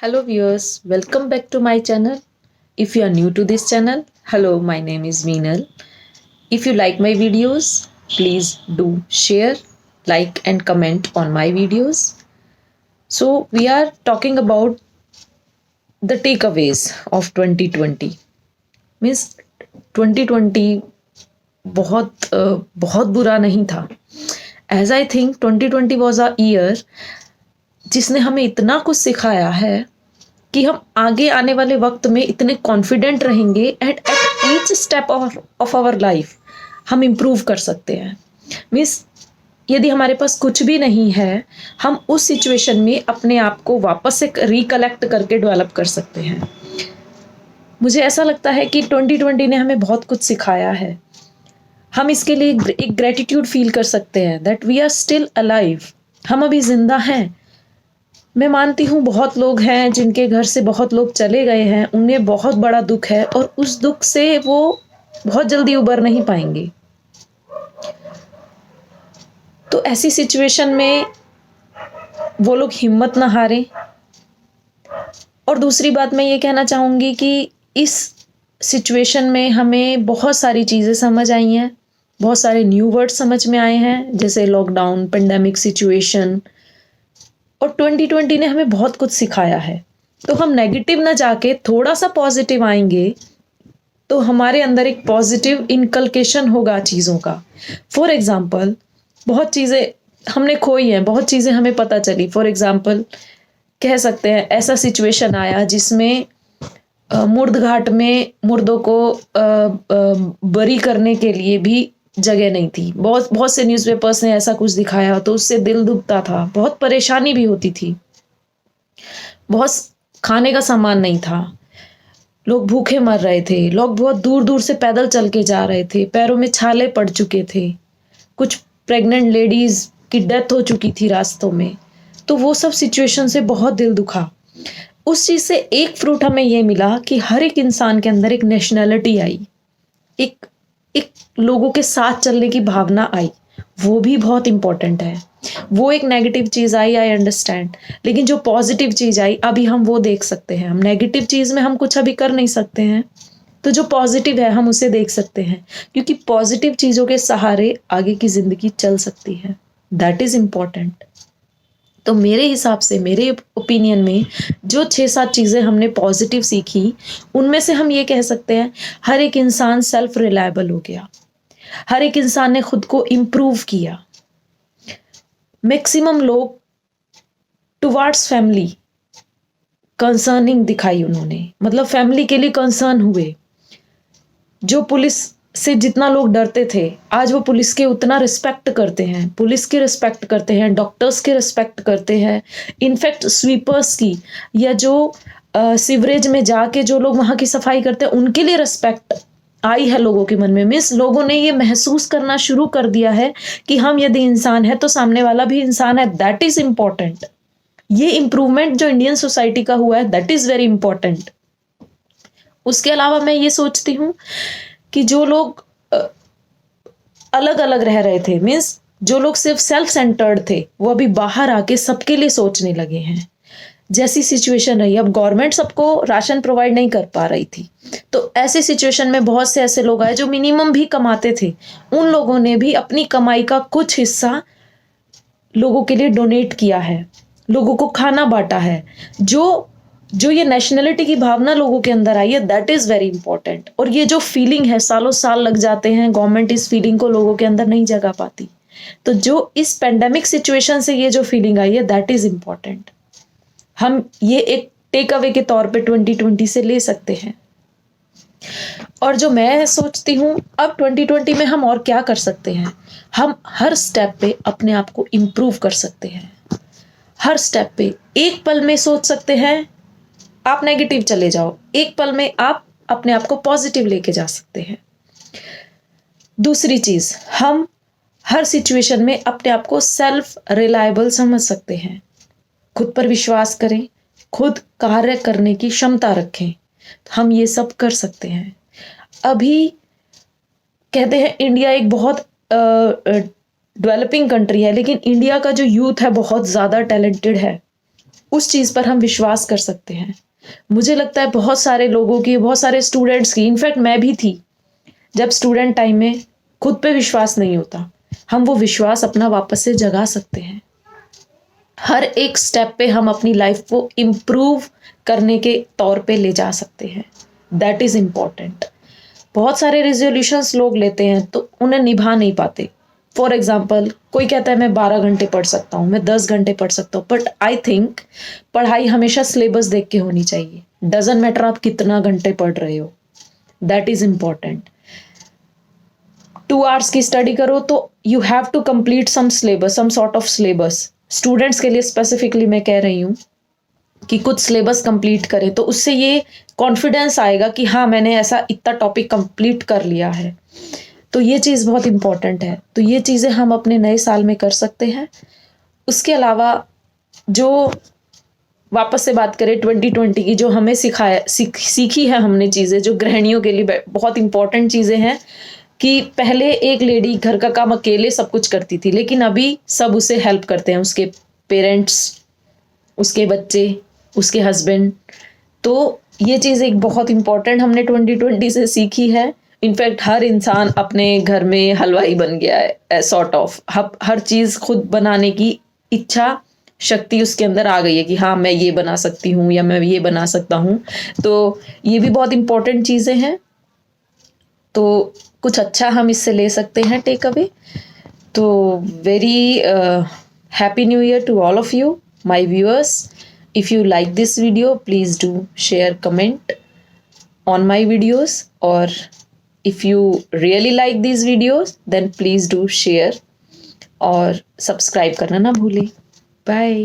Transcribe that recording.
Hello viewers, welcome back to my channel. If you are new to this channel, hello, my name is Meenal. If you like my videos, please do share, like and comment on my videos. So we are talking about the takeaways of 2020. Means 2020 बहुत बुरा नहीं था. As I think 2020 was a year जिसने हमें इतना कुछ सिखाया है कि हम आगे आने वाले वक्त में इतने कॉन्फिडेंट रहेंगे at each step of our life हम इम्प्रूव कर सकते हैं. मीन्स यदि हमारे पास कुछ भी नहीं है, हम उस सिचुएशन में अपने आप को वापस से रिकलेक्ट करके डेवलप कर सकते हैं. मुझे ऐसा लगता है कि 2020 ने हमें बहुत कुछ सिखाया है. हम इसके लिए एक ग्रेटिट्यूड फील कर सकते हैं that we are still alive. हम अभी जिंदा हैं. मैं मानती हूँ बहुत लोग हैं जिनके घर से बहुत लोग चले गए हैं, उन्हें बहुत बड़ा दुख है और उस दुख से वो बहुत जल्दी उबर नहीं पाएंगे. तो ऐसी सिचुएशन में वो लोग हिम्मत ना हारें. और दूसरी बात मैं ये कहना चाहूँगी कि इस सिचुएशन में हमें बहुत सारी चीज़ें समझ आई हैं, बहुत सारे न्यू वर्ड समझ में आए हैं, जैसे लॉकडाउन, पेंडेमिक सिचुएशन. और 2020 ने हमें बहुत कुछ सिखाया है. तो हम नेगेटिव ना जाके थोड़ा सा पॉजिटिव आएंगे तो हमारे अंदर एक पॉजिटिव इनकलकेशन होगा चीज़ों का. फॉर एग्जाम्पल बहुत चीज़ें हमने खोई हैं, बहुत चीज़ें हमें पता चली. फॉर एग्जाम्पल कह सकते हैं ऐसा सिचुएशन आया जिसमें मुर्द घाट में मुर्दों को बरी करने के लिए भी जगह नहीं थी. बहुत बहुत से न्यूज़पेपर्स ने ऐसा कुछ दिखाया तो उससे दिल दुखता था. बहुत परेशानी भी होती थी. बहुत खाने का सामान नहीं था. लोग भूखे मर रहे थे. लोग बहुत दूर दूर से पैदल चल के जा रहे थे. पैरों में छाले पड़ चुके थे. कुछ प्रेग्नेंट लेडीज की डेथ हो चुकी थी रास्तों में. तो वो सब सिचुएशन से बहुत दिल दुखा. उस चीज़ से एक फ्रूट हमें ये मिला कि हर एक इंसान के अंदर एक नेशनैलिटी आई, एक एक लोगों के साथ चलने की भावना आई. वो भी बहुत इंपॉर्टेंट है. वो एक negative cheese I, I understand. लेकिन जो पॉजिटिव चीज़ आई अभी हम वो देख सकते हैं. हम नेगेटिव चीज़ में हम कुछ अभी कर नहीं सकते हैं, तो जो पॉजिटिव है हम उसे देख सकते हैं, क्योंकि पॉजिटिव चीज़ों के सहारे आगे की ज़िंदगी चल सकती है. That is important. तो मेरे हिसाब से, मेरे ओपिनियन में जो 6-7 चीज़ें हमने पॉजिटिव सीखी, उनमें से हम ये कह सकते हैं हर एक इंसान सेल्फ रिलायबल हो गया. हर एक इंसान ने खुद को इम्प्रूव किया. मैक्सिमम लोग टुवार्ड्स फैमिली कंसर्निंग दिखाई उन्होंने, मतलब फैमिली के लिए कंसर्न हुए. जो पुलिस से जितना लोग डरते थे, आज वो पुलिस के उतना रिस्पेक्ट करते हैं. पुलिस की रिस्पेक्ट करते हैं, डॉक्टर्स की रिस्पेक्ट करते हैं. इनफैक्ट स्वीपर्स की, या जो सीवरेज में जाके जो लोग वहाँ की सफाई करते हैं उनके लिए रिस्पेक्ट आई है लोगों के मन में. मीन्स लोगों ने ये महसूस करना शुरू कर दिया है कि हम यदि इंसान है तो सामने वाला भी इंसान है. That is important. ये इम्प्रूवमेंट जो इंडियन सोसाइटी का हुआ है, दैट इज वेरी इंपॉर्टेंट. उसके अलावा मैं ये सोचती हूँ कि जो लोग अलग अलग रह रहे थे, मीन्स जो लोग सिर्फ सेल्फ सेंटर्ड थे, वो अभी बाहर आके सबके लिए सोचने लगे हैं. जैसी सिचुएशन रही, अब गवर्नमेंट सबको राशन प्रोवाइड नहीं कर पा रही थी, तो ऐसी सिचुएशन में बहुत से ऐसे लोग आए जो मिनिमम भी कमाते थे. उन लोगों ने भी अपनी कमाई का कुछ हिस्सा लोगों के लिए डोनेट किया है, लोगों को खाना बांटा है. जो ये नेशनलिटी की भावना लोगों के अंदर आई है, दैट इज़ वेरी इंपॉर्टेंट. और ये जो फीलिंग है, सालों साल लग जाते हैं, गवर्नमेंट इस फीलिंग को लोगों के अंदर नहीं जगा पाती. तो जो इस पेंडेमिक सिचुएशन से ये जो फीलिंग आई है, दैट इज़ इम्पॉर्टेंट. हम ये एक टेक अवे के तौर पे 2020 से ले सकते हैं. और जो मैं सोचती हूँ अब 2020 में हम और क्या कर सकते हैं, हम हर स्टेप पे अपने आप को इम्प्रूव कर सकते हैं. हर स्टेप पे एक पल में सोच सकते हैं आप नेगेटिव चले जाओ, एक पल में आप अपने आप को पॉजिटिव लेके जा सकते हैं. दूसरी चीज, हम हर सिचुएशन में अपने आप को सेल्फ रिलायबल समझ सकते हैं. खुद पर विश्वास करें, खुद कार्य करने की क्षमता रखें. हम ये सब कर सकते हैं. अभी कहते हैं इंडिया एक बहुत डेवलपिंग कंट्री है, लेकिन इंडिया का जो यूथ है बहुत ज़्यादा टैलेंटेड है. उस चीज़ पर हम विश्वास कर सकते हैं। मुझे लगता है बहुत सारे लोगों की, बहुत सारे स्टूडेंट्स की, इनफैक्ट मैं भी थी, जब स्टूडेंट टाइम में खुद पे विश्वास नहीं होता, हम वो विश्वास अपना वापस से जगा सकते हैं। हर एक स्टेप पे हम अपनी लाइफ को इम्प्रूव करने के तौर पे ले जा सकते हैं। That is important. बहुत सारे रेजोल्यूशंस लोग लेते हैं तो उन्हें निभा नहीं पाते। फॉर एग्जाम्पल, कोई कहता है मैं 12 घंटे पढ़ सकता हूँ, मैं 10 घंटे पढ़ सकता हूँ, बट आई थिंक पढ़ाई हमेशा सिलेबस देख के होनी चाहिए। डजेंट मैटर आप कितना घंटे पढ़ रहे हो, दैट इज इम्पॉर्टेंट। 2 आवर्स की स्टडी करो तो you have to complete some syllabus, some sort of syllabus. Students के लिए स्पेसिफिकली मैं कह रही हूँ कि कुछ सिलेबस कंप्लीट करें, तो उससे ये कॉन्फिडेंस आएगा कि हाँ मैंने ऐसा इतना टॉपिक कंप्लीट कर लिया है। तो ये चीज़ बहुत इंपॉर्टेंट है। तो ये चीज़ें हम अपने नए साल में कर सकते हैं। उसके अलावा जो वापस से बात करें 2020 की, जो हमें सीखी है हमने चीज़ें, जो गृहिणियों के लिए बहुत इंपॉर्टेंट चीज़ें हैं, कि पहले एक लेडी घर का काम अकेले सब कुछ करती थी, लेकिन अभी सब उसे हेल्प करते हैं, उसके पेरेंट्स, उसके बच्चे, उसके हस्बैंड। तो ये चीज़ एक बहुत इंपॉर्टेंट हमने 2020 से सीखी है। इनफैक्ट हर इंसान अपने घर में हलवाई बन गया है, सॉर्ट ऑफ हर चीज़ खुद बनाने की इच्छा शक्ति उसके अंदर आ गई है कि हाँ मैं ये बना सकती हूँ या मैं ये बना सकता हूँ। तो ये भी बहुत इंपॉर्टेंट चीज़ें हैं। तो कुछ अच्छा हम इससे ले सकते हैं टेक अवे। तो very happy new year to all of you my viewers. If you like this video, please do share, comment on my videos, or if you really like these videos, then please do share और subscribe करना ना भूलें। Bye.